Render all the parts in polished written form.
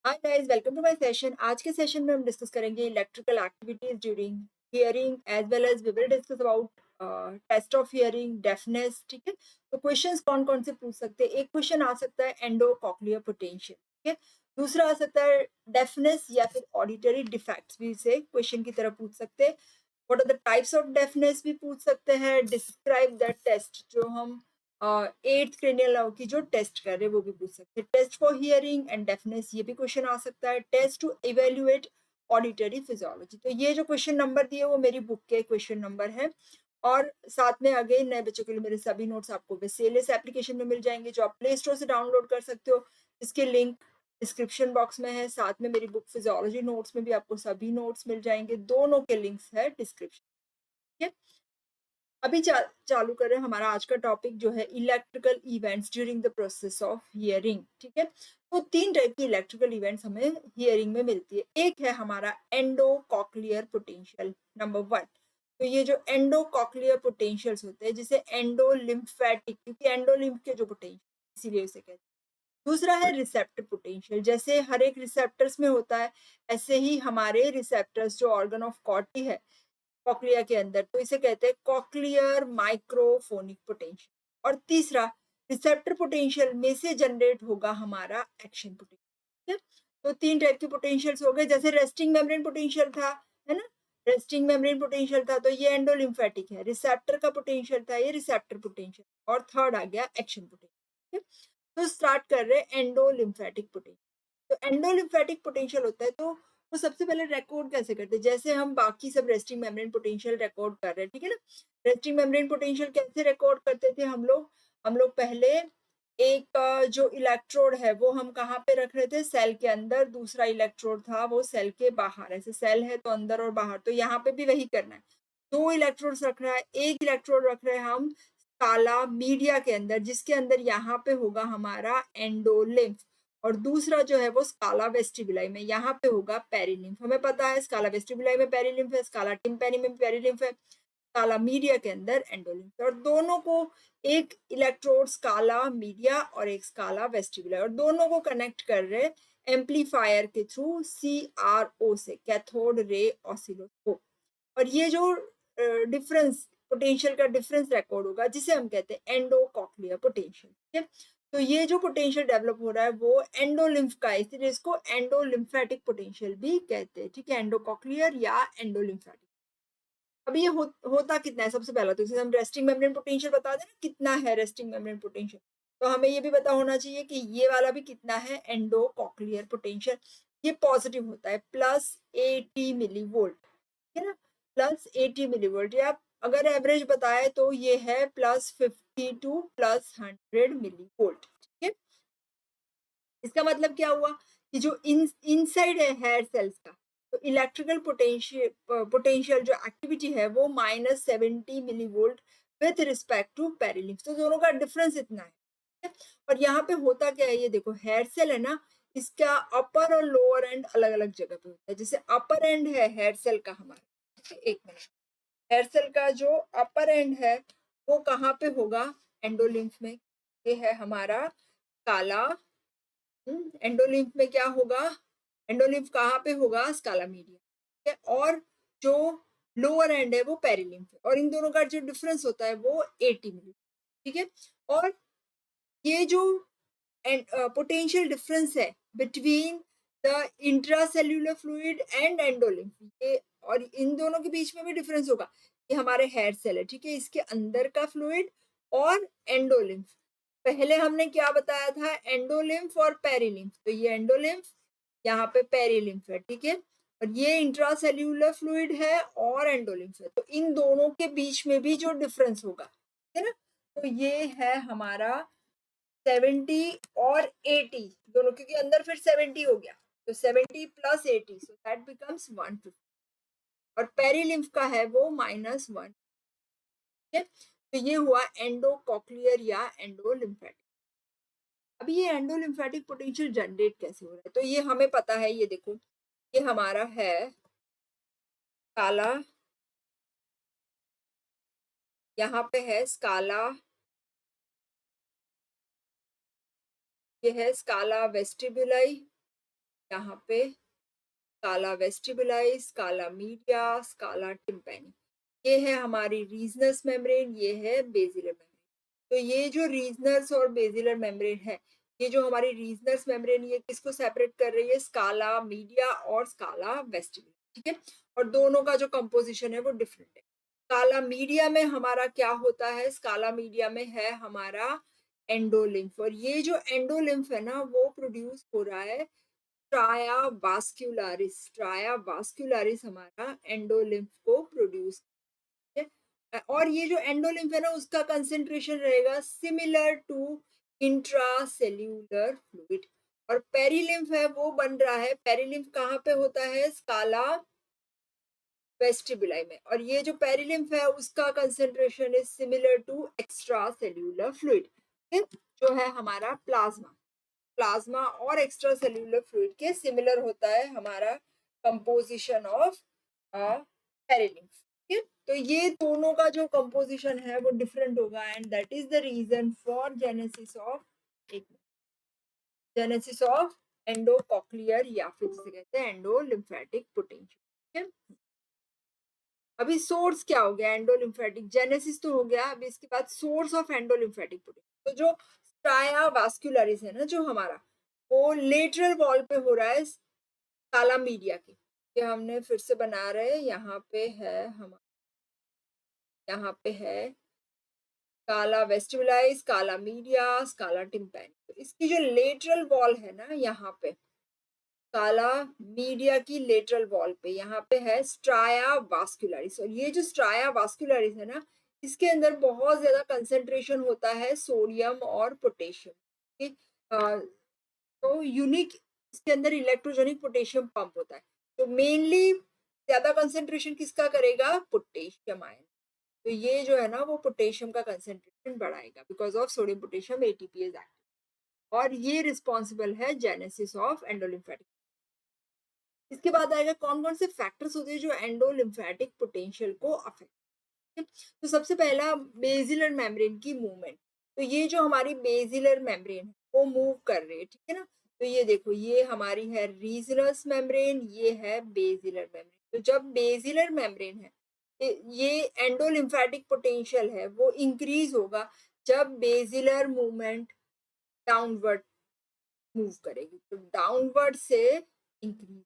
Hi guys, welcome to my session. आज के session में हम डिस्कस करेंगे electrical activities during hearing as well as we will discuss about test of hearing, deafness. ठीक है, तो क्वेश्चंस कौन कौन से पूछ सकते हैं। एक क्वेश्चन आ सकता है एंडो कॉक्लियर पोटेंशियल, ठीक है। दूसरा आ सकता है डेफनेस या फिर ऑडिटरी डिफेक्ट्स भी से क्वेश्चन की तरह पूछ सकते हैं। What are the types of deafness भी पूछ सकते हैं। डिस्क्राइब दैट टेस्ट, जो हम एट्थ क्रेनियल नर्व की जो टेस्ट कर रहे हैं वो भी पूछ सकते हैं। Test for hearing and deafness, ये भी क्वेश्चन आ सकता है। Test to evaluate auditory physiology, तो ये जो क्वेश्चन नंबर दिए वो मेरी बुक के क्वेश्चन नंबर है। और साथ में अगेन नए बच्चों के लिए मेरे सभी नोट्स आपको वेसेलियस एप्लीकेशन में मिल जाएंगे, जो आप प्ले स्टोर से डाउनलोड कर सकते हो। इसके लिंक डिस्क्रिप्शन बॉक्स में है। साथ में मेरी बुक फिजियोलॉजी नोट्स में भी आपको सभी नोट्स मिल जाएंगे, दोनों के लिंक्स है डिस्क्रिप्शन। ठीक है, अभी चालू करें हमारा आज का टॉपिक जो है electrical events during the process of hearing. ठीक है, तो तीन टाइप की इलेक्ट्रिकल इवेंट्स हमें हियरिंग में मिलती है। एक है हमारा एंडोकॉक्लियर पोटेंशियल, नंबर वन। तो ये जो एंडोकॉक्लियर पोटेंशियल्स होते हैं, जिसे एंडोलिम्फेटिक, क्योंकि एंडोलिम्फ के जो पोटेंशियल, इसीलिए उसे कहते हैं। दूसरा है रिसेप्टर पोटेंशियल, जैसे हर एक रिसेप्टर्स में होता है, ऐसे ही हमारे रिसेप्टर्स जो ऑर्गन ऑफ कॉटी है कॉक्लिया के अंदर, तो इसे कहते हैं कॉक्लियर माइक्रोफोनिक पोटेंशियल। और तीसरा रिसेप्टर पोटेंशियल में से जनरेट होगा हमारा एक्शन पोटेंशियल। तो तीन टाइप के पोटेंशियल्स हो गए। जैसे रेस्टिंग मेम्ब्रेन पोटेंशियल था, है ना, रेस्टिंग मेम्ब्रेन पोटेंशियल था, तो ये एंडोलिम्फेटिक है। रिसेप्टर का पोटेंशियल था, ये रिसेप्टर पोटेंशियल। और थर्ड आ गया एक्शन पोटेंशियल। तो स्टार्ट कर रहे हैं एंडोलिम्फेटिक पोटेंशियल। तो एंडोलिम्फेटिक पोटेंशियल होता है, तो वो सबसे पहले रिकॉर्ड कैसे करते हैं, जैसे हम बाकी सब रेस्टिंग मेम्ब्रेन पोटेंशियल रिकॉर्ड कर रहे हैं, ठीक है ना। रेस्टिंग मेम्ब्रेन पोटेंशियल कैसे रिकॉर्ड करते थे हम लोग पहले एक जो इलेक्ट्रोड है वो हम कहाँ पे रख रहे थे, सेल के अंदर। दूसरा इलेक्ट्रोड था वो सेल के बाहर। ऐसे सेल है तो अंदर और बाहर, तो यहाँ पे भी वही करना है। दो इलेक्ट्रोड्स रख रहा है, एक इलेक्ट्रोड रख रहे हैं हम काला मीडिया के अंदर, जिसके अंदर यहाँ पे होगा हमारा एंडोलिम्फ। और दूसरा जो है वो स्काला वेस्टिबुलाई में, यहाँ पे होगा पेरिलिम्फ। हमें पता है स्काला वेस्टिबुलाई में पेरिलिम्फ है, स्काला टिम्पैनी में पेरिलिम्फ है, स्काला मीडिया के अंदर एंडोलिम्फ है। और दोनों को एक इलेक्ट्रोड स्काला मीडिया और एक स्काला वेस्टिबुलाई, और दोनों को कनेक्ट कर रहे एम्पलीफायर के थ्रू CRO से, कैथोड रे ऑसिलोस्कोप। और ये जो डिफरेंस पोटेंशियल का डिफरेंस रिकॉर्ड होगा, जिसे हम कहते हैं एंडोकॉक्लियर पोटेंशियल। ठीक है, तो ये जो पोटेंशियल डेवलप हो रहा है वो एंडोलिम्फ का है, इसलिए इसको एंडोलिम्फेटिक पोटेंशियल भी कहते हैं। ठीक है, एंडोकॉक्लियर या एंडोलिम्फेटिक। अब ये होता कितना है, सबसे पहला तो जैसे हम रेस्टिंग मेम्ब्रेन पोटेंशियल बता दें ना, कितना है रेस्टिंग मेम्ब्रेन पोटेंशियल, तो हमें ये भी पता होना चाहिए कि ये वाला भी कितना है, एंडोकॉक्लियर पोटेंशियल। ये पॉजिटिव होता है, +80 मिलीवोल्ट, ठीक है ना, +80 मिलीवोल्ट। या अगर एवरेज बताए तो ये है +50 टू +100 मिलीवोल्ट। ठीक है, इसका मतलब क्या हुआ कि जो इनसाइड है हेयर सेल्स का, तो इलेक्ट्रिकल पोटेंशियल जो एक्टिविटी है वो -70 millivolt with respect to perilymph. तो दोनों का डिफरेंस इतना है। ठीक है? और यहाँ पे होता क्या है, ये देखो हेयर सेल है ना, इसका अपर और लोअर एंड अलग अलग जगह पे होता है। जैसे अपर एंड है हेयर सेल का हमारा, ठीक है, एक मिनट, हेयर सेल का जो अपर एंड है वो कहाँ पे होगा, एंडोलिम्फ में। ये है हमारा काला। एंडोलिम्फ में क्या होगा, एंडोलिम्फ कहाँ पे होगा, स्काला मीडिया। ठीक है, और जो लोअर एंड है वो पेरिलिम्फ है, और इन दोनों का जो डिफरेंस होता है वो 80 मिली। ठीक है, और ये जो पोटेंशियल डिफरेंस है between the intracellular fluid and endolymph, ये और इन दोनों के बीच में भी डिफरेंस होगा। ये हमारे हेयर सेल है, ठीक है, इसके अंदर का फ्लूइड और एंडोलिम्फ। पहले हमने क्या बताया था, एंडोलिम्फ और पेरिलिम्फ, तो ये एंडोलिम्फ, यहाँ पे पेरिलिम्फ है। ठीक है, और ये इंट्रासेल्यूलर फ्लूइड है और एंडोलिम्फ है, तो इन दोनों के बीच में भी जो डिफरेंस होगा, है ना, तो ये है हमारा 70 और 80 दोनों, क्योंकि अंदर फिर 70 हो गया, तो 70 + 80, सो दैट बिकम्स 150। और पेरिलिम्फ का है वो -1। ठीक है, तो ये हुआ एंडोकॉक्लियर या एंडोलिम्फेटिक। अभी ये एंडोलिम्फेटिक पोटेंशियल जनरेट कैसे हो रहा है, तो ये हमें पता है। ये देखो, ये हमारा है काला, यहाँ पे है स्काला, ये है स्काला वेस्टिबुलाई, यहाँ पे स्काला वेस्टिबुलाई, स्काला मीडिया, स्काला टिम्पैनी। ये है हमारी रीजनस मेम्ब्रेन, ये है बेसिलर मेम्ब्रेन। तो ये जो रीजनस और बेसिलर मेम्ब्रेन है, ये जो हमारी रीजनस मेम्ब्रेन, ये किसको सेपरेट कर रही है? स्काला मीडिया और स्काला वेस्टिबुला, ठीक है। और दोनों का जो कंपोजिशन है वो डिफरेंट है। स्काला मीडिया में हमारा क्या होता है? स्काला मीडिया में है हमारा एंडोलिम्फ, और ये जो एंडोलिम्फ है ना, वो प्रोड्यूस हो रहा है ट्राया वास्क्यूलारिस। ट्राया वास्क्यूलारिस हमारा एंडोलिम्फ को प्रोड्यूस है। और ये जो एंडोलिम्फ है ना, उसका कंसेंट्रेशन रहेगा सिमिलर टू इंट्रासेल्यूलर फ्लूइड। और पेरिलिम्फ है वो बन रहा है, पेरिलिम्फ कहाँ पे होता है? स्काला वेस्टिबुलाई में। और ये जो पेरिलिम्फ है उसका concentration is similar to extra cellular fluid, जो है हमारा प्लाज्मा। प्लाज्मा और एक्स्ट्रा सेल्यूलर फ्लूइड के सिमिलर होता है हमारा कंपोजिशन ऑफ पेरिलिम्फ, ठीक है। तो ये दोनों का जो कंपोजिशन है वो डिफरेंट होगा, and that is the reason for genesis of endocochlear, या फिर जिसे कहते हैं एंडोलिम्फेटिक पोटेंशियल, ठीक है। अभी सोर्स क्या हो गया? एंडोलिम्फेटिक जेनेसिस तो हो गया, अभी इसके बाद सोर्स ऑफ एंडोलिम्फेटिक पोटेंशियल। तो जो स्ट्राया वास्कुलरिस है ना जो हमारा, वो लेटरल वॉल पे हो रहा है काला मीडिया के। ये हमने फिर से बना रहे हैं, यहाँ पे है हमारा, यहाँ पे है काला वेस्टिबुलाइज, काला मीडिया, काला टिम्पैनी। तो इसकी जो लेटरल वॉल है ना, यहाँ पे काला मीडिया की लेटरल वॉल पे यहाँ पे है स्ट्राया वास्कुलरिस। और ये जो स्ट्राया वास्कुलरिस है ना, इसके अंदर बहुत ज्यादा कंसेंट्रेशन होता है सोडियम और पोटेशियम। तो यूनिक इसके अंदर इलेक्ट्रोजेनिक पोटेशियम पंप होता है। तो मेनली ज्यादा कंसेंट्रेशन किसका करेगा? Potassium ion. तो ये जो है ना, वो पोटेशियम का कंसेंट्रेशन बढ़ाएगा because of sodium potassium ATPase active, और ये रिस्पॉन्सिबल है जेनेसिस ऑफ एंडोलिम्फेटिक। इसके बाद आएगा कौन कौन से फैक्टर्स होते हैं जो एंडोलिम्फेटिक पोटेंशियल को अफेक्ट। तो सबसे पहला बेसिलर मेम्ब्रेन की मूवमेंट। तो ये जो हमारी बेसिलर मेम्ब्रेन है वो मूव कर रही है, ठीक है ना। तो ये देखो, ये हमारी है रीजनस मेम्ब्रेन, ये है बेसिलर मेम्ब्रेन। तो जब बेसिलर मेम्ब्रेन है, ये एंडोलिम्फेटिक पोटेंशियल है वो इंक्रीज होगा जब बेसिलर मूवमेंट डाउनवर्ड मूव करेगी, तो डाउनवर्ड से इंक्रीज।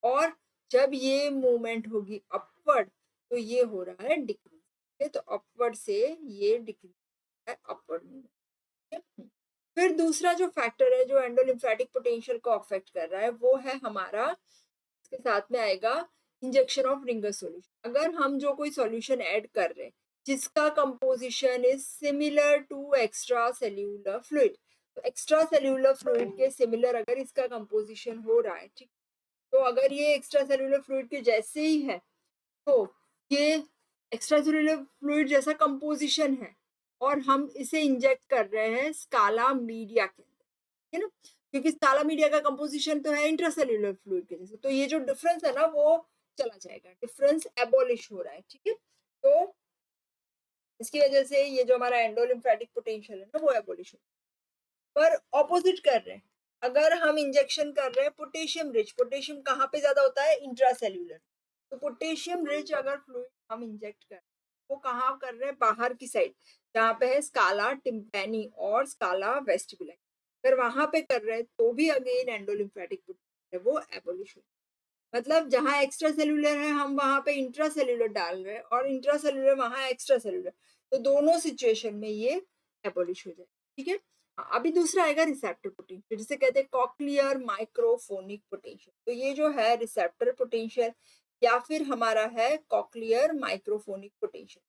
और जब ये मूवमेंट होगी अपवर्ड, तो ये हो रहा है डिक्रीज। तो अपवर्ड से ये डिक्रीज है, अपवर्ड मूवमेंट। फिर दूसरा जो फैक्टर है जो एंडोलिम्फेटिक पोटेंशियल को अफेक्ट कर रहा है, वो है हमारा, इसके साथ में आएगा इंजेक्शन ऑफ रिंगर सॉल्यूशन। अगर हम जो कोई सॉल्यूशन ऐड कर रहे हैं जिसका composition is similar to extra cellular fluid, तो एक्स्ट्रा सेल्यूलर फ्लूइड के सिमिलर अगर इसका कंपोजिशन हो रहा है, ठीक। तो अगर ये एक्स्ट्रा सेल्यूलर फ्लूइड के जैसे ही है, तो ये एक्स्ट्रा सेल्यूलर फ्लूइड जैसा कंपोजिशन है, और हम इसे इंजेक्ट कर रहे हैं स्काला मीडिया के अंदर, है ना। क्योंकि स्काला मीडिया का कंपोजिशन तो है इंट्रासेल्यूलर फ्लूइड के जैसे, तो ये जो डिफरेंस है ना वो चला जाएगा, डिफरेंस एबॉलिश हो रहा है, ठीक है। तो इसकी वजह से ये जो हमारा एंडोलिम्फेटिक पोटेंशियल है ना वो एबॉलिश हो, पर ऑपोजिट कर रहे हैं। अगर हम इंजेक्शन कर रहे हैं पोटेशियम रिच, पोटेशियम कहाँ पे ज्यादा होता है? इंट्रासेल्यूलर। तो पोटेशियम रिच अगर फ्लूइड हम इंजेक्ट कर रहे हैं, वो कहाँ कर रहे हैं? बाहर की साइड, जहाँ पे है स्काला टिम्पैनी और स्काला वेस्टिबुलाई। अगर वहां पे कर रहे हैं तो भी अगेन एंडोलिम्फेटिक पोटेंशियल है वो एबोलिश हो, मतलब जहां एक्स्ट्रा सेल्यूलर है हम वहां पे इंट्रा सेल्यूलर डाल रहे हैं, और इंट्रा सेल्यूलर वहां एक्स्ट्रा सेल्यूलर, तो दोनों सिचुएशन में ये एबोलिश हो जाए, ठीक है। अभी दूसरा आएगा रिसेप्टर पोटेंशियल, जिसे कहते हैं कॉक्लियर माइक्रोफोनिक पोटेंशियल। तो ये जो है रिसेप्टर पोटेंशियल या फिर हमारा है कॉक्लियर माइक्रोफोनिक पोटेंशियल।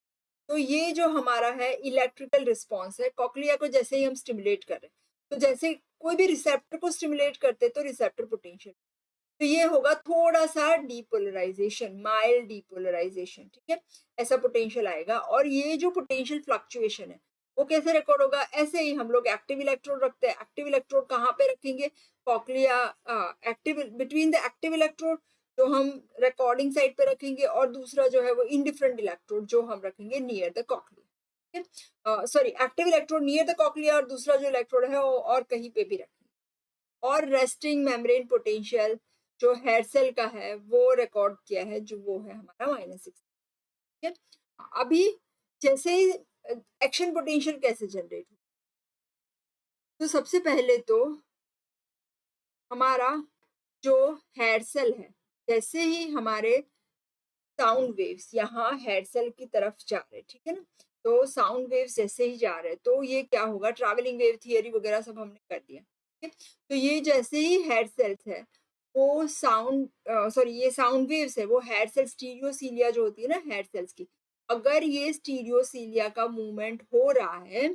तो ये जो हमारा है इलेक्ट्रिकल रिस्पॉन्स है, कॉक्लिया को जैसे ही हम स्टिमुलेट कर रहे हैं, तो जैसे कोई भी रिसेप्टर को स्टिमुलेट करते तो रिसेप्टर पोटेंशियल, तो ये होगा थोड़ा सा डीपोलराइजेशन, माइल्ड डीपोलराइजेशन, ठीक है। ऐसा पोटेंशियल आएगा। और ये जो पोटेंशियल फ्लक्चुएशन है वो कैसे रिकॉर्ड होगा? ऐसे ही हम लोग एक्टिव इलेक्ट्रोड रखते हैं। एक्टिव इलेक्ट्रोड कहाँ पे रखेंगे? Cochlea, active between the active electrode जो हम रिकॉर्डिंग साइड पे रखेंगे, और दूसरा जो है वो इंडिफरेंट इलेक्ट्रोड जो हम रखेंगे नियर द कॉक्लिया, ठीक है। Sorry, active electrode near the cochlea, और दूसरा जो इलेक्ट्रोड है वो और कहीं पे भी रखेंगे। और रेस्टिंग मेम्ब्रेन पोटेंशियल जो हेयर सेल का है वो रिकॉर्ड किया है, जो वो है हमारा -6। ठीक है, अभी जैसे एक्शन पोटेंशियल कैसे जनरेट हो, तो सबसे पहले तो हमारा जो हेयर सेल है, जैसे ही हमारे साउंड वेव्स यहाँ हेड सेल की तरफ जा रहे हैं, ठीक है ना, तो साउंड वेव्स जैसे ही जा रहे हैं तो ये क्या होगा, ट्रैवलिंग वेव थियरी वगैरह सब हमने कर दिया। ठीक है, तो ये जैसे ही हेड सेल्स है वो साउंड सॉरी ये साउंड वेव्स है वो हेड सेल स्टीरियोसीलिया जो होती है ना हेड सेल्स की, अगर ये स्टीरियोसीलिया का मूवमेंट हो रहा है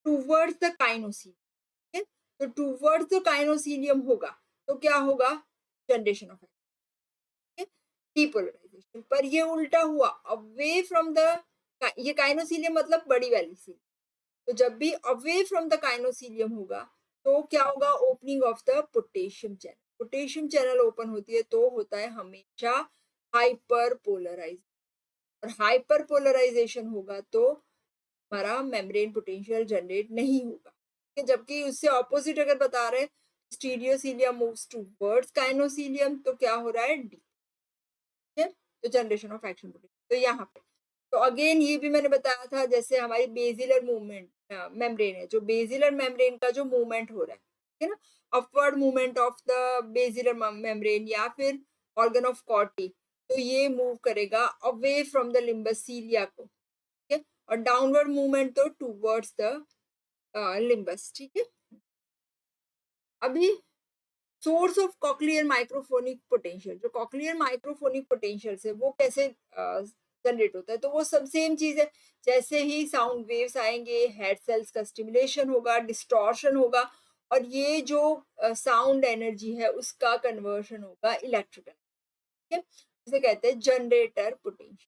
टूवर्ड्स द काइनोसीलियम, तो टूवर्ड्स द काइनोसीलियम होगा तो क्या होगा, जनरेशन ऑफ डीपोलराइजेशन। पर ये उल्टा हुआ, अवे फ्रॉम द, ये काइनोसीलियम मतलब बड़ी वाली सी, तो जब भी अवे फ्रॉम द काइनोसीलियम होगा तो क्या होगा, opening of the potassium channel. Potassium channel open होती है तो होता है हमेशा हाइपर पोलराइज, और हाइपर पोलराइजेशन होगा तो हमारा मेम्ब्रेन पोटेंशियल जनरेट नहीं होगा। जबकि उससे ऑपोजिट अगर बता रहे स्टीरियोसीलियम मूव्स टूवर्ड्स काइनोसीलियम तो क्या हो रहा है, डी है, तो जनरेशन ऑफ एक्शन पोटेंशियल। तो यहाँ पे तो अगेन ये भी मैंने बताया था, जैसे हमारी बेसिलर मूवमेंट मेम्ब्रेन है, जो बेसिलर मेम्ब्रेन का जो मूवमेंट हो रहा है ना, upward movement of the basilar membrane या फिर ऑर्गन ऑफ कॉर्टी, तो ये मूव करेगा अवे फ्रॉम द लिम्बस को, ठीक है, और डाउनवर्ड मूवमेंट तो टूवर्ड्स द लिम्बस। ठीक है, अभी सोर्स ऑफ कॉक्लियर माइक्रोफोनिक पोटेंशियल, जो कॉक्लियर माइक्रोफोनिक पोटेंशियल है वो कैसे जनरेट होता है, तो वो सब सेम चीज है, जैसे ही साउंड वेव्स आएंगे हेड सेल्स का स्टिमुलेशन होगा, डिस्टॉर्शन होगा, और ये जो साउंड एनर्जी है उसका कन्वर्शन होगा इलेक्ट्रिकल। ठीक है, जिसे कहते हैं जनरेटर पोटेंशियल।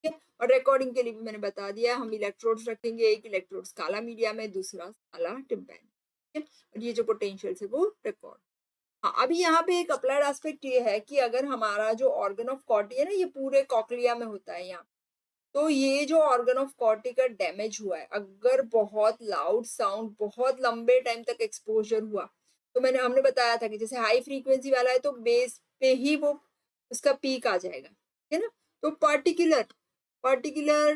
ठीक है, और रिकॉर्डिंग के लिए भी मैंने बता दिया, हम इलेक्ट्रोड्स रखेंगे, एक इलेक्ट्रोड काला मीडिया में, दूसरा काला टिम्पैन। ठीक है, और ये जो पोटेंशियल है वो रिकॉर्ड। हाँ, अभी यहाँ पे एक अप्लाइड एस्पेक्ट ये है कि अगर हमारा जो ऑर्गन ऑफ कॉर्टी है ना, ये पूरे कॉक्लिया में होता है यहाँ, तो ये जो ऑर्गन ऑफ कॉर्टी का डैमेज हुआ है, अगर बहुत लाउड साउंड बहुत लंबे टाइम तक एक्सपोजर हुआ, तो मैंने हमने बताया था कि जैसे हाई फ्रीक्वेंसी वाला है तो बेस पे ही वो उसका पीक आ जाएगा, है ना, तो पर्टिकुलर पर्टिकुलर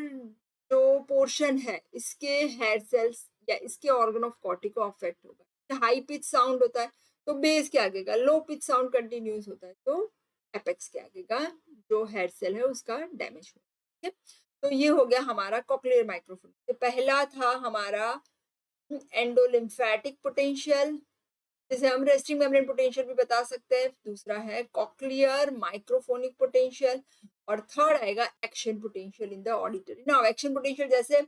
जो पोर्शन है इसके हेयर सेल्स या इसके ऑर्गन ऑफ कॉर्टी को अफेक्ट होगा। हाई पिच साउंड होता है तो बेस के आगे का, लो पिच साउंड कंटिन्यूस होता है तो एपेक्स के आगे का जो हेड सेल है उसका डैमेज हो। ठीक है, तो ये हो गया हमारा कॉक्लियर माइक्रोफोन। तो पहला था हमारा एंडोलिम्फेटिक पोटेंशियल, जिसे हम रेस्टिंग मेम्ब्रेन पोटेंशियल भी बता सकते हैं। दूसरा है कॉक्लियर माइक्रोफोनिक पोटेंशियल, और थर्ड आएगा action potential in the auditory now. Action potential जैसे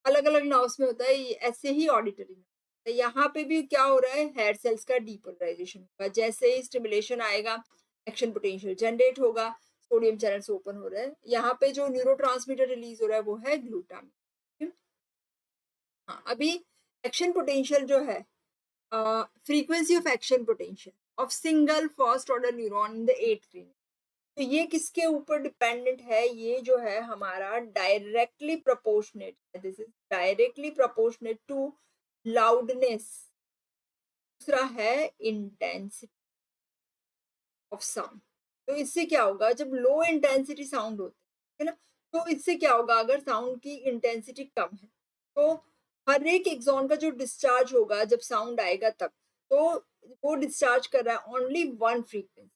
अलग अलग नाउस में होता है, ऐसे ही ऑडिटरी तो यहाँ पे भी क्या हो रहा है, हेयर सेल्स का डीपोलराइजेशन होगा, जैसे ही स्टिमुलेशन आएगा एक्शन पोटेंशियल जनरेट होगा, सोडियम चैनल्स ओपन हो रहे हैं, यहाँ पे जो न्यूरोट्रांसमीटर रिलीज हो रहा है वो है ग्लूटामिन। हाँ, अभी एक्शन पोटेंशियल जो है, frequency of action potential of single first order neuron in the 8th cranium, तो ये किसके ऊपर डिपेंडेंट है, ये जो है हमारा डायरेक्टली प्रोपोर्शनेट है, this is directly proportionate to loudness. दूसरा है इंटेंसिटी ऑफ साउंड, तो इससे क्या होगा, जब लो इंटेंसिटी साउंड होता है ना, तो इससे क्या होगा, अगर साउंड की इंटेंसिटी कम है तो हर एक एक्सॉन का जो डिस्चार्ज होगा जब साउंड आएगा तब, तो वो डिस्चार्ज कर रहा है ओनली वन फ्रीक्वेंसी,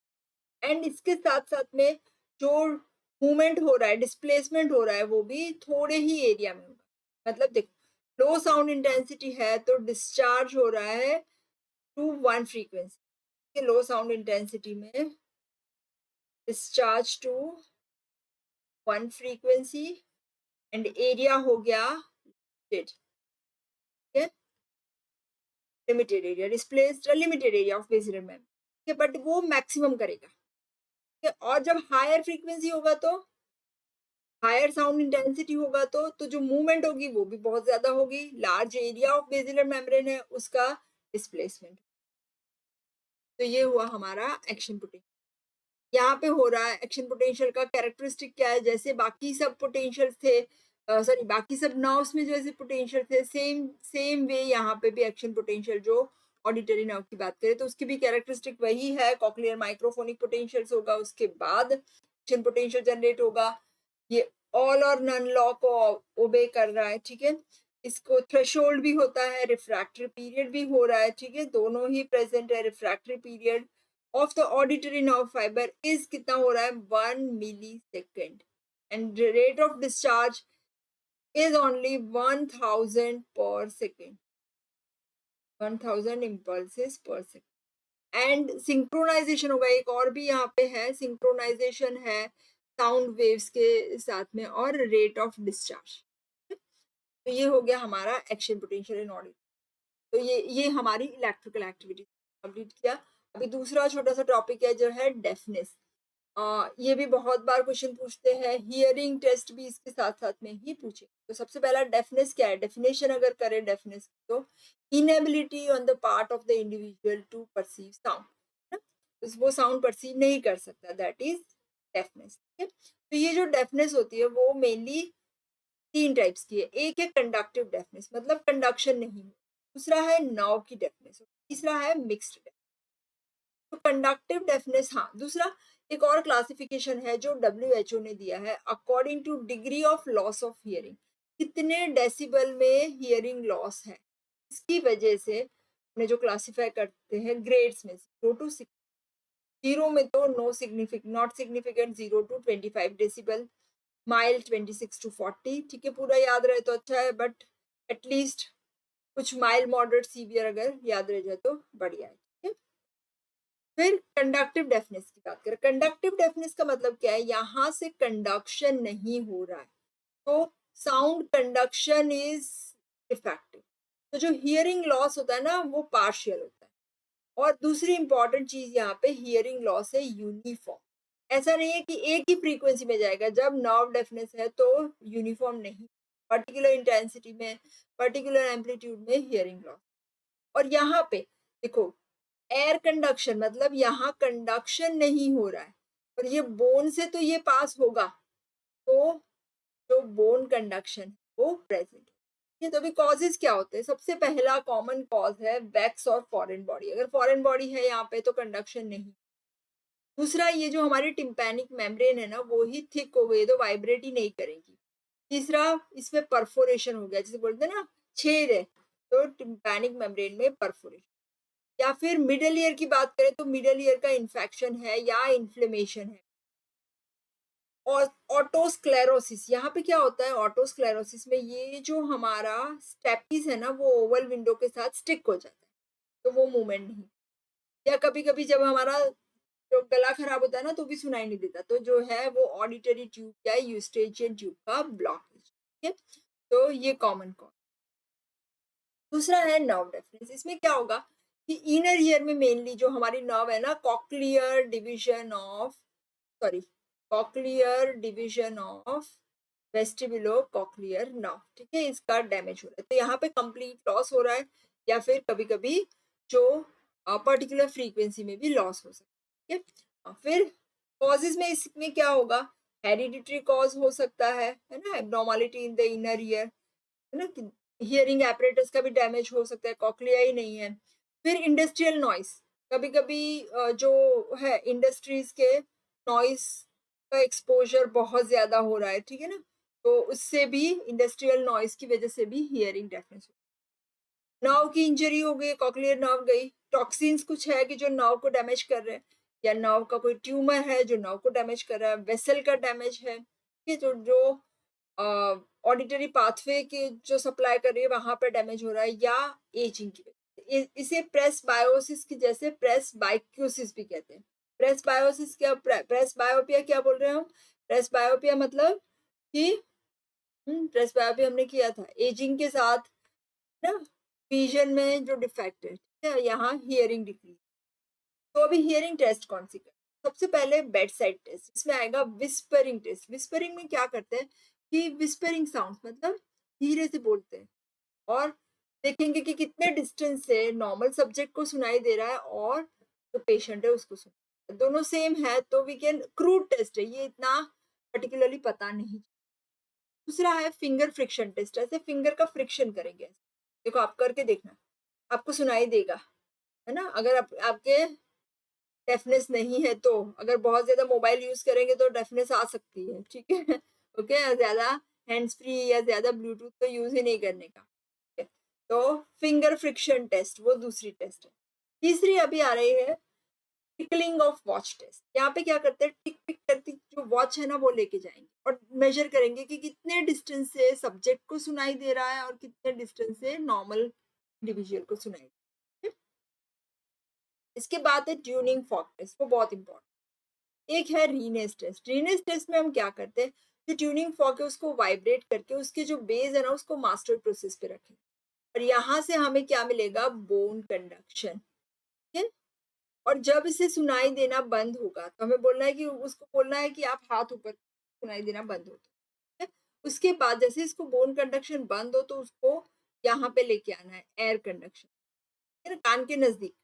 एंड इसके साथ साथ में जो मूवमेंट हो रहा है, डिस्प्लेसमेंट हो रहा है, वो भी थोड़े ही एरिया में होगा। मतलब देखो, लो साउंड इंटेंसिटी है तो डिस्चार्ज हो रहा है to one frequency, low sound intensity में discharge to one frequency, and area हो गया लिमिटेड, ठीक है, limited area displaced limited area of basilar membrane, ठीक है, बट वो मैक्सिमम करेगा। ठीक है, और जब हायर फ्रीक्वेंसी होगा तो हायर साउंड इंटेंसिटी होगा तो जो मूवमेंट होगी वो भी बहुत ज्यादा होगी, large area of basilar membrane है उसका डिस्प्लेसमेंट। तो ये हुआ हमारा एक्शन पोटेंशियल। यहाँ पे हो रहा है एक्शन पोटेंशियल का कैरेक्टरिस्टिक क्या है, जैसे बाकी सब पोटेंशियल थे, सॉरी बाकी सब नर्व्स में जैसे पोटेंशियल थे, सेम सेम वे यहाँ पे भी एक्शन पोटेंशियल जो ऑडिटरी नर्व की बात करें तो उसकी भी कैरेक्टरिस्टिक वही है, कॉक्लियर माइक्रोफोनिक पोटेंशियल्स होगा, उसके बाद एक्शन पोटेंशियल जनरेट होगा, ये ऑल और नन लॉ को ओबे कर रहा है, ठीक है। इसको थ्रेशोल्ड भी होता है, रिफ्रैक्टरी पीरियड भी हो रहा है, ठीक है, दोनों ही प्रेजेंट है। Refractory period of the auditory nerve fibre is कितना हो रहा है 1 millisecond, and rate of discharge is only 1000 per second, 1000 impulses per second. And synchronization होगा, एक और भी यहाँ पे है, सिंक्रोनाइजेशन है साउंड वेव्स के साथ में, और रेट ऑफ डिस्चार्ज। तो ये हो गया हमारा एक्शन पोटेंशियल इन ऑडिट। तो ये हमारी इलेक्ट्रिकल एक्टिविटी कंप्लीट किया। अभी दूसरा छोटा सा टॉपिक है जो है डेफनेस। ये भी बहुत बार क्वेश्चन पूछते हैं, हियरिंग टेस्ट भी इसके साथ साथ में ही पूछे। तो सबसे पहला डेफनेस क्या है, डेफिनेशन अगर करें डेफनेस तो inability on the part of the individual to perceive sound, वो साउंड परसीव नहीं कर सकता, दैट इज डेफनेस। ठीक है, तो ये जो डेफनेस होती है वो मेनली 3 टाइप्स की है। एक है कंडक्टिव डेफनेस, मतलब कंडक्शन नहीं, दूसरा है नर्व की डेफनेस, तीसरा है मिक्स्ड डेफनेस। तो कंडक्टिव डेफनेस, हाँ, दूसरा एक और क्लासिफिकेशन है जो WHO ने दिया है, according two degree of loss of hearing, कितने डेसिबल में हियरिंग लॉस है, इसकी वजह से उन्हें जो क्लासिफाई करते हैं ग्रेड्स में 0 to 6। 0 में तो no significant, not significant 0 to 25 decibel, mild 26 to 40। ठीक है, पूरा याद रहे तो अच्छा है, बट एटलीस्ट कुछ माइल्ड मॉडरेट सीवियर अगर याद रह जाए तो बढ़िया है। ठीक है, फिर कंडक्टिव डेफनेस की बात करें। कंडक्टिव डेफनेस का मतलब क्या है, यहाँ से कंडक्शन नहीं हो रहा है, तो साउंड कंडक्शन इज डिफेक्टिव। तो जो हियरिंग लॉस होता है ना वो पार्शियल होता है। और दूसरी इंपॉर्टेंट चीज यहाँ पे हियरिंग लॉस है यूनिफॉर्म, ऐसा नहीं है कि एक ही फ्रीक्वेंसी में जाएगा। जब नर्व डेफनेस है तो यूनिफॉर्म नहीं, पर्टिकुलर इंटेंसिटी में, पर्टिकुलर एम्पलीट्यूड में हियरिंग लॉस। और यहाँ पे देखो, एयर कंडक्शन मतलब यहाँ कंडक्शन नहीं हो रहा है, और ये बोन से तो ये पास होगा, तो जो बोन कंडक्शन वो प्रेजेंट है। तो अभी कॉजेज क्या होते हैं, सबसे पहला कॉमन कॉज है वैक्स और फॉरेन बॉडी। अगर फॉरेन बॉडी है यहाँ पे तो कंडक्शन नहीं। दूसरा, ये जो हमारी टिम्पैनिक मेम्ब्रेन है ना वो ही थिक हो गई तो वाइब्रेट ही नहीं करेगी। तीसरा, इसमें परफोरेशन हो गया, जैसे बोलते हैं ना छेद है, तो टिम्पैनिक मेम्ब्रेन में परफोरेशन। या फिर मिडल ईयर की बात करें तो मिडल ईयर का इन्फेक्शन है या इन्फ्लेमेशन है। और ऑटोस्क्लेरोसिस, यहाँ पे क्या होता है, ऑटोस्क्लेरोसिस में ये जो हमारा स्टेपीज है ना वो ओवल विंडो के साथ स्टिक हो जाता है, तो वो मूवमेंट नहीं। या कभी कभी जब हमारा जो गला खराब होता है ना तो भी सुनाई नहीं देता, तो जो है वो ऑडिटरी ट्यूब या यूस्टेचियन ट्यूब का ब्लॉकेज। ठीक है, तो ये कॉमन कॉज। दूसरा है नर्व डेफनेस। इसमें क्या होगा कि इनर ईयर में मेनली जो हमारी नर्व है ना, cochlear division of, sorry, cochlear division of vestibulo cochlear nerve, ठीक है, इसका डैमेज हो रहा है, तो यहाँ पे कंप्लीट लॉस हो रहा है, या फिर कभी कभी जो पर्टिकुलर फ्रीक्वेंसी में भी लॉस हो सकता है। ठीक है, फिर कॉजेज में इसमें क्या होगा, हेरिडिटरी कॉज हो सकता है ना, abnormality in the inner ear, है ना, हियरिंग एपरेटस का भी डैमेज हो सकता है, कॉक्लिया ही नहीं है। फिर इंडस्ट्रियल नॉइस, कभी कभी जो है इंडस्ट्रीज के नॉइस का एक्सपोजर बहुत ज्यादा हो रहा है, ठीक है ना, तो उससे भी, इंडस्ट्रियल नॉइस की वजह से भी हियरिंग डेफनेस हो। नर्व की इंजरी हो गई, कॉक्लियर नर्व गई, टॉक्सिन्स कुछ है कि जो नर्व को डैमेज कर रहे हैं, या नर्व का कोई ट्यूमर है जो नर्व को डैमेज कर रहा है, वेसल का डैमेज है, ठीक है, जो ऑडिटरी पाथवे के जो सप्लाई कर रही है वहां पर डैमेज हो रहा है, या एजिंग की वजह से। इसे प्रेस बायोसिस की जैसे प्रेस बाइक्योसिस भी कहते हैं। प्रेस बायोसिस क्या, प्रेस बायोपिया क्या बोल रहे हैं हम, प्रेस बायोपिया मतलब कि प्रेस बायोपिया हमने किया था एजिंग के साथ ना, विजन में जो डिफेक्ट है, ठीक है, यहाँ हियरिंग डिक्रीज। तो अभी हियरिंग टेस्ट कौन सी कर, सबसे पहले बेड साइड टेस्ट, इसमें आएगा विस्परिंग टेस्ट। विस्परिंग में क्या करते हैं कि विस्परिंग साउंड मतलब धीरे से बोलते हैं, और देखेंगे कि कितने डिस्टेंस से नॉर्मल सब्जेक्ट को सुनाई दे रहा है और जो पेशेंट है उसको सुनाई, दोनों सेम है तो वी कैन, क्रूड टेस्ट है ये, इतना पर्टिकुलरली पता नहीं। दूसरा है फिंगर फ्रिक्शन टेस्ट, ऐसे फिंगर का फ्रिक्शन करेंगे, देखो आप करके देखना, आपको सुनाई देगा, है ना? अगर आपके डेफनेस नहीं है तो, अगर बहुत ज़्यादा मोबाइल यूज़ करेंगे तो डेफनेस आ सकती है, ठीक है? ओके, ज़्यादा हैंड्स फ्री या ज़्यादा ब्लूटूथ तो यूज़ ही नहीं करने का, ठीक है? तो फिंगर फ्रिक्शन टेस्ट वो दूसरी टेस्ट है। तीसरी अभी आ रही है टिकलिंग ऑफ वॉच टेस्ट। यहाँ पे क्या करते हैं, टिक टिक करती जो वॉच है ना वो लेके जाएंगे और मेजर करेंगे कि कितने डिस्टेंस से सब्जेक्ट को सुनाई दे रहा है और कितने डिस्टेंस से नॉर्मल इंडिविजुअल को सुनाई दे रहा है। इसके बाद है ट्यूनिंग फॉक टेस्ट, वो बहुत इंपॉर्टेंट। एक है रीनेस टेस्ट। रीनेस टेस्ट में हम क्या करते हैं, जो ट्यूनिंग फॉक है उसको वाइब्रेट करके उसके जो बेस है ना उसको मास्टर प्रोसेस पे रखें और यहाँ से हमें क्या मिलेगा, बोन कंडक्शन, ठीक है? और जब इसे सुनाई देना बंद होगा तो हमें बोलना है कि उसको बोलना है कि आप हाथ ऊपर, सुनाई देना बंद हो, ठीक है? उसके बाद जैसे इसको बोन कंडक्शन बंद हो तो उसको यहाँ पे लेके आना है एयर कंडक्शन, है ना, कान के नजदीक।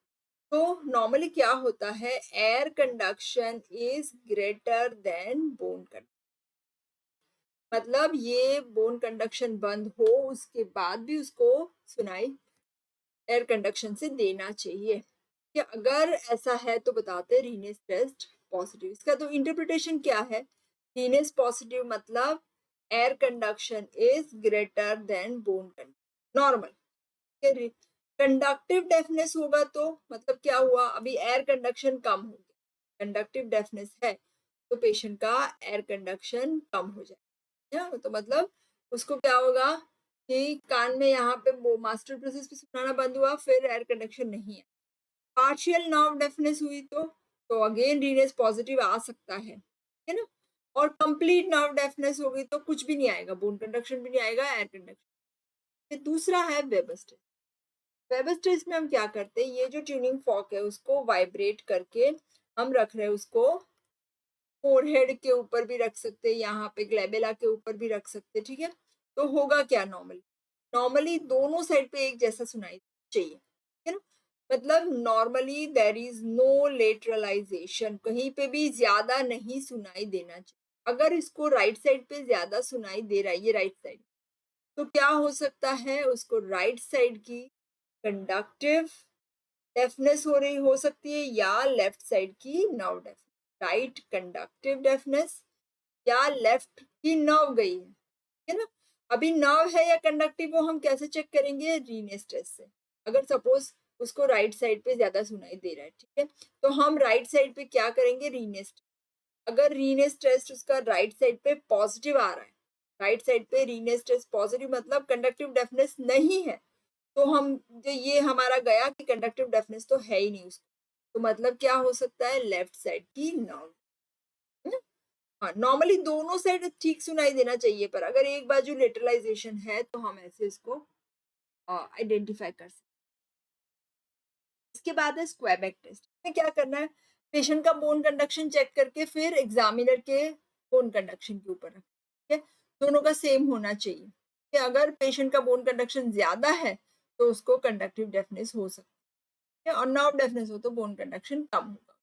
तो नॉर्मली क्या होता है, air conduction is greater than bone conduction, मतलब ये बोन कंडक्शन बंद हो उसके बाद भी उसको सुनाई एयर कंडक्शन से देना चाहिए कि अगर ऐसा है तो बताते हैं रीनेस टेस्ट पॉजिटिव। इसका तो इंटरप्रिटेशन क्या है, रीनेस पॉजिटिव मतलब air conduction is greater than bone conduction normal. Conductive deafness होगा तो मतलब क्या हुआ, अभी एयर कंडक्शन कम हो गया, कंडक्टिव डेफनेस है तो पेशेंट का एयर कंडक्शन कम हो जाएगा, तो मतलब उसको क्या होगा कि कान में यहाँ पे वो मास्टर प्रोसेस पे सुनाना बंद हुआ, फिर एयर कंडक्शन नहीं है। पार्शियल नर्व डेफनेस हुई तो अगेन रीनेस पॉजिटिव आ सकता है ना? और कंप्लीट नर्व डेफनेस हो गई तो कुछ भी नहीं आएगा, बोन कंडक्शन भी नहीं आएगा, एयर कंडक्शन। फिर दूसरा है वेबस टेस्ट। वेबस टेस्ट में हम क्या करते हैं, ये जो ट्यूनिंग फॉक है उसको वाइब्रेट करके हम रख रहे हैं उसको फोरहेड के ऊपर भी रख सकते हैं, यहाँ पे ग्लैबेला के ऊपर भी रख सकते हैं, ठीक है? तो होगा क्या, नॉर्मली दोनों साइड पे एक जैसा सुनाई चाहिए, है ना? मतलब नॉर्मली देयर इज नो लेटरलाइजेशन, कहीं पे भी ज्यादा नहीं सुनाई देना चाहिए। अगर इसको राइट साइड पे ज्यादा सुनाई दे रहा है, ये राइट साइड, तो क्या हो सकता है, उसको राइट साइड की कंडक्टिव डेफनेस हो सकती है या लेफ्ट साइड की nerve deafness, right conductive deafness या लेफ्ट की नर्व गई है ना? अभी नर्व है या कंडक्टिव वो हम कैसे चेक करेंगे, रीनेस टेस्ट से। अगर सपोज उसको राइट साइड पे ज्यादा सुनाई दे रहा है, ठीक है, तो हम राइट साइड पे क्या करेंगे, रीनेस। अगर रीनेस टेस्ट उसका राइट साइड पे पॉजिटिव आ रहा है, राइट साइड पे रीनेस टेस्ट पॉजिटिव मतलब कंडक्टिव डेफनेस नहीं है, तो हम जो ये हमारा गया कि कंडक्टिव डेफनेस तो है ही नहीं उसको, तो मतलब क्या हो सकता है, लेफ्ट साइड की नर्व, है ना? हाँ, नॉर्मली दोनों साइड ठीक सुनाई देना चाहिए, पर अगर एक बाजू लेटरलाइजेशन है तो हम ऐसे इसको आइडेंटिफाई कर सकते हैं। इसके बाद है स्क्वेबैक टेस्ट में क्या करना है, पेशेंट का बोन कंडक्शन चेक करके फिर एग्जामिनर के बोन कंडक्शन के ऊपर रखें, ठीक है? दोनों का सेम होना चाहिए कि अगर पेशेंट का बोन कंडक्शन ज्यादा है तो उसको कंडक्टिव डेफनेस हो सकती है और नर्व डेफनेस हो तो बोन कंडक्शन कम होगा।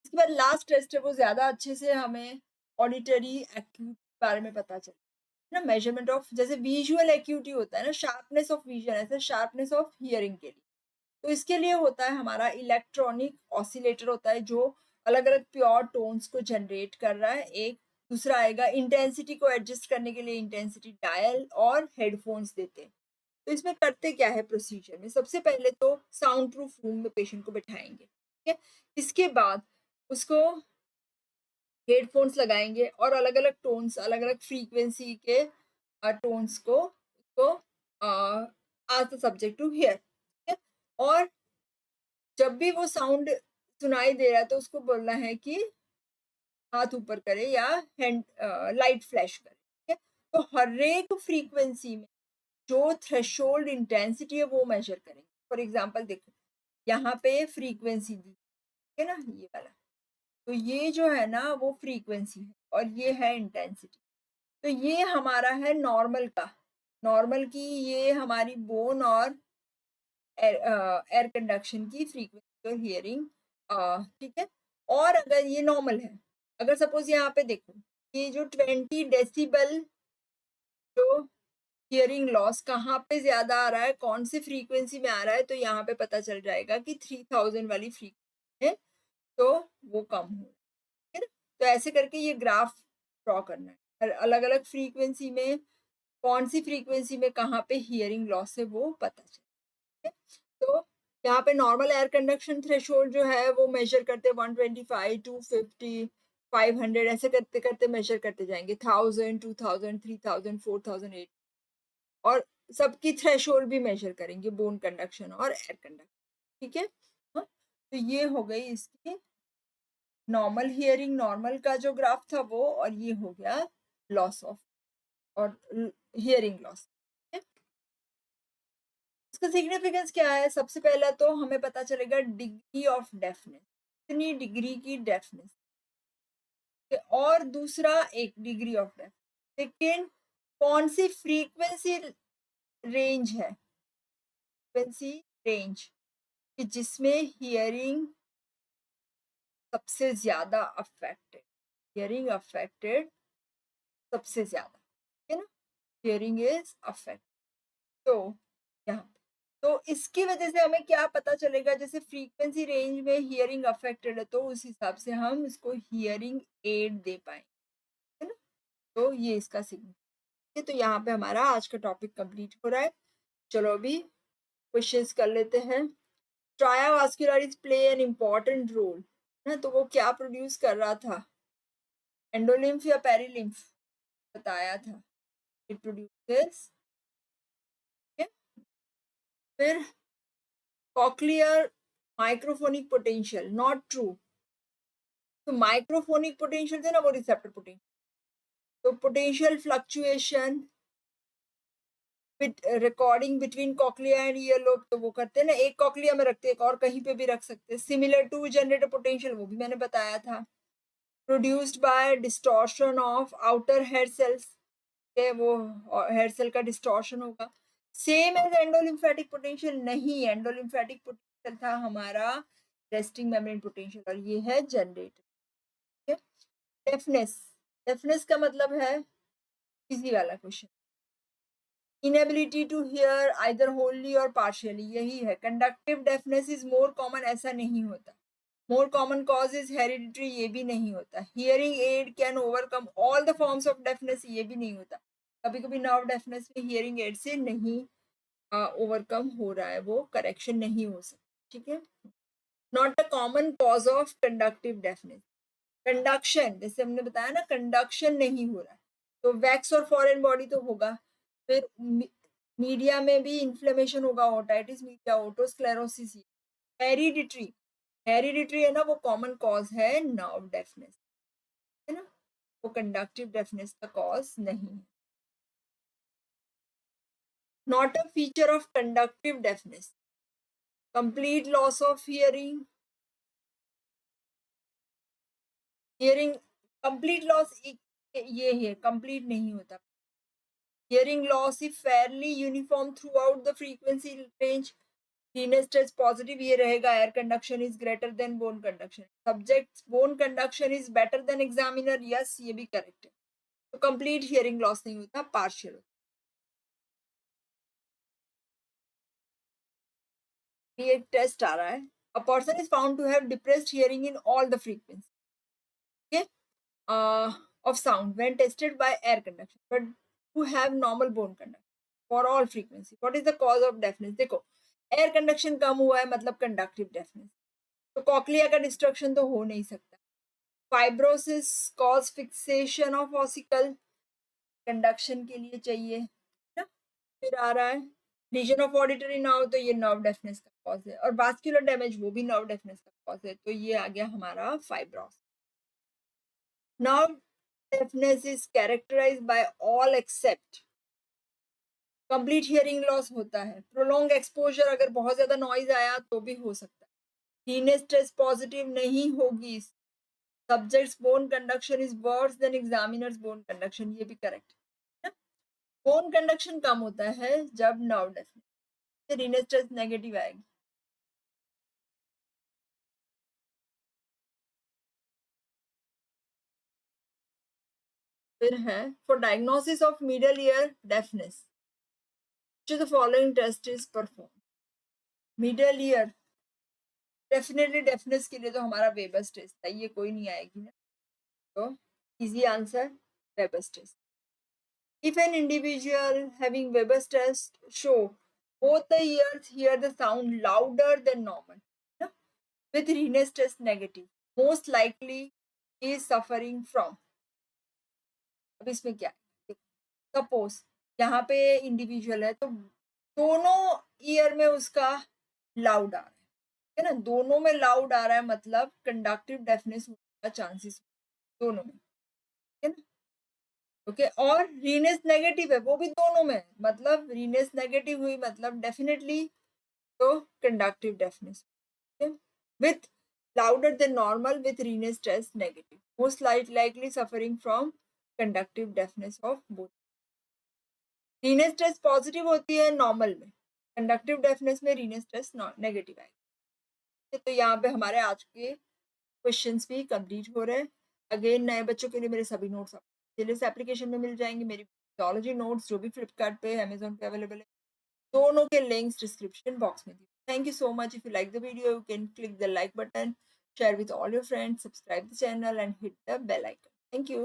इसके बाद लास्ट टेस्ट है वो ज्यादा अच्छे से हमें ऑडिटरी एक्यूट बारे में पता चले ना, मेजरमेंट ऑफ जैसे विजुअल एक्यूटी होता है ना, शार्पनेस ऑफ विजन, ऐसे शार्पनेस ऑफ हियरिंग के लिए। तो इसके लिए होता है हमारा इलेक्ट्रॉनिक ऑसिलेटर होता है जो अलग अलग प्योर टोन्स को जनरेट कर रहा है। एक दूसरा आएगा इंटेंसिटी को एडजस्ट करने के लिए इंटेंसिटी डायल और हेडफोन्स देते हैं। तो इसमें करते क्या है, प्रोसीजर में सबसे पहले तो साउंड प्रूफ रूम में पेशेंट को बैठाएंगे, ठीक है? इसके बाद उसको हेडफोन्स लगाएंगे और अलग अलग टोन्स, अलग अलग फ्रीक्वेंसी के टोन्स को आज द सब्जेक्ट टू हियर, ठीक है? और जब भी वो साउंड सुनाई दे रहा है तो उसको बोलना है कि हाथ ऊपर करे या हैंड लाइट फ्लैश करे, ठीक है? तो हर एक फ्रीक्वेंसी में जो थ्रेशोल्ड इंटेंसिटी है वो मेजर करेंगे। फॉर एग्जांपल देखो, यहाँ पे फ्रीक्वेंसी दी है ना, ये वाला, तो ये जो है ना वो फ्रीक्वेंसी है और ये है इंटेंसिटी। तो ये हमारा है नॉर्मल का, नॉर्मल की ये हमारी बोन और एयर कंडक्शन की फ्रीक्वेंसी और हियरिंग, ठीक है? और अगर ये नॉर्मल है, अगर सपोज यहाँ पे देखो ये जो 20 डेसिबल जो हियरिंग लॉस कहाँ पे ज्यादा आ रहा है, कौन सी फ्रीक्वेंसी में आ रहा है, तो यहाँ पे पता चल जाएगा कि 3000 वाली फ्रीक्वेंसी है तो वो कम हो, ठीक है ना। तो ऐसे करके ये ग्राफ ड्रॉ करना है, हर अलग अलग फ्रीक्वेंसी में कौन सी फ्रीक्वेंसी में कहाँ पे हियरिंग लॉस है वो पता चले। तो यहाँ पे नॉर्मल एयर कंडक्शन थ्रेशोल्ड जो है वो मेजर करते 125 250 500 ऐसे करते करते मेजर करते जाएंगे, 1000 2000 3000 4000 8, और सबकी थ्रेशोल्ड भी मेजर करेंगे, बोन कंडक्शन और एयर कंडक्शन, ठीक है। हाँ, तो ये हो गई इसकी नॉर्मल हियरिंग, नॉर्मल का जो ग्राफ था वो, और ये हो गया लॉस ऑफ और हियरिंग लॉस। इसका सिग्निफिकेंस क्या है, सबसे पहला तो हमें पता चलेगा डिग्री ऑफ डेफनेस, कितनी डिग्री की डेफनेस, और दूसरा एक डिग्री ऑफ डेफनेस, सेकेंड कौन सी फ्रीक्वेंसी रेंज है, फ्रीक्वेंसी रेंज कि जिसमें हियरिंग सबसे ज्यादा अफेक्टेड, हियरिंग अफेक्टेड सबसे ज्यादा, ठीक है ना, हियरिंग इज अफेक्ट। तो यहाँ तो इसकी वजह से हमें क्या पता चलेगा, जैसे फ्रीक्वेंसी रेंज में हियरिंग अफेक्टेड है तो उस हिसाब से हम इसको हियरिंग एड दे पाएंगे, है ना। तो ये इसका सिग्निफिकेंस है। तो यहाँ पे हमारा आज का टॉपिक कंप्लीट हो रहा है। चलो अभी क्वेश्चंस कर लेते हैं। ट्रायावास्कुलरिस प्ले एन इम्पॉर्टेंट रोल, है, तो वो क्या प्रोड्यूस कर रहा था, एंडोलिम्फ या पेरिलिम्फ, बताया था, इट प्रोड्यूसेस, फिर कॉक्लियर माइक्रोफोनिक पोटेंशियल, नॉट ट्रू, तो माइक्रोफोनिक पोटेंशियल थे ना वो रिसेप्टर पोटेंशियल, तो potential fluctuation recording between cochlea and ear lobe, तो वो करते हैं ना, एक कॉक्लिया में रखते हैं, एक और कहीं पे भी रख सकते हैं, सिमिलर टू जनरेटर पोटेंशियल, वो भी मैंने बताया था, produced by distortion of outer hair cells, के वो हेड सेल का डिस्टॉर्शन होगा, सेम एज एंडोलिम्फेटिक पोटेंशियल, नहीं, एंडोलिम्फेटिक पोटेंशियल था हमारा रेस्टिंग मेम्ब्रेन पोटेंशियल, और ये है जनरेटर। डेफनेस, डेफनेस का मतलब है इजी वाला question, inability to hear either wholly or partially, यही है। Conductive deafness is more common, ऐसा नहीं होता, more common cause is hereditary, ये भी नहीं होता। Hearing aid can overcome all the forms of deafness, ये भी नहीं होता। कभी कभी नर्व डेफनेस में हियरिंग एड से नहीं ओवरकम हो रहा है, वो करेक्शन नहीं हो सकता, ठीक है। Not a common cause of conductive deafness, conduction जैसे हमने बताया ना, कंडक्शन नहीं हो रहा है, तो वैक्स और फॉरेन बॉडी तो होगा, फिर मीडिया में भी इन्फ्लेमेशन होगा, ओटाइटिस मीडिया, ओटोस्क्लेरोसिस, हेरिडिटरी, हेरिडिटरी है ना, वो कॉमन कॉज है नर्व डेफनेस, है ना, वो कंडक्टिव डेफनेस का कॉज नहीं है। Not a feature of conductive deafness, complete loss of hearing, hearing complete loss ये है, कंप्लीट नहीं होता। Hearing loss is fairly uniform throughout the frequency range. Venous test positive ये रहेगा, air conduction is greater than bone conduction. Subject's bone conduction is better than examiner, yes ये भी correct है। तो complete hearing loss नहीं होता, partial होता। ये एक टेस्ट आ रहा है, a person is found to have depressed hearing in all the frequencies, okay, of sound when tested by air conduction, but who have normal bone conduction for all frequency. What is the cause of deafness? देखो air conduction कम हुआ है मतलब conductive deafness, तो cochlea का destruction तो हो नहीं सकता। Fibrosis cause fixation of ossicle, conduction के लिए चाहिए ना। फिर आ रहा है रीजन ऑफ ऑडिटरी नर्व, तो ये नर्व डेफनेस का कॉज है, और वास्कुलर डैमेज वो भी नर्व डेफनेस का कॉज है, तो ये आ गया हमारा fibrosis. Nerve deafness is characterised by all except, complete hearing loss होता है, प्रोलॉन्ग एक्सपोजर, अगर बहुत ज्यादा नॉइज आया तो भी हो सकता है, रीनेस टेस्ट पॉजिटिव नहीं होगी, subjects bone conduction is worse than examiners bone conduction, ये भी करेक्ट है। बोन कंडक्शन कम होता है जब नर्व डेफनेस, रीनेस टेस्ट नेगेटिव आएगी। फिर है for diagnosis of middle ear deafness, which of the following test is performed? Middle ear, definitely deafness के लिए तो हमारा वेबस टेस्ट था, ये कोई नहीं आएगी ना, तो easy answer Weber's test. If an individual having Weber's test show both the ears hear the sound louder than normal, no? With Renes test negative, most likely he is suffering from. अब इसमें क्या है? Suppose यहाँ पे individual है, तो दोनों year में उसका लाउड आ रहा है ना, दोनों में लाउड आ रहा है, मतलब कंडक्टिव डेफनेस होने का चांसेस दोनों में, है ना. ओके, और रीनेस नेगेटिव है, वो भी दोनों में, मतलब रीनेस नेगेटिव हुई मतलब डेफिनेटली तो conductive deafness with louder than normal with Renes test negative, most likely suffering from conductive deafness of both. Renes test positive होती है नॉर्मल में, कंडक्टिव डेफनेस में रीनेस टेस्ट नेगेटिव आएगी. तो यहाँ पे हमारे आज के क्वेश्चंस भी कंप्लीट हो रहे हैं. अगेन नए बच्चों के लिए मेरे सभी नोट्स सिलेबस एप्लीकेशन में मिल जाएंगे. मेरी फिजियोलॉजी नोट्स जो भी फ्लिपकार्ट पे अमेजोन पे अवेलेबल है, दोनों के लिंक्स डिस्क्रिप्शन बॉक्स में दिए. Thank you so much. If you like the video you can click the like button, share with all your friends, subscribe the channel and hit the bell icon. Thank you.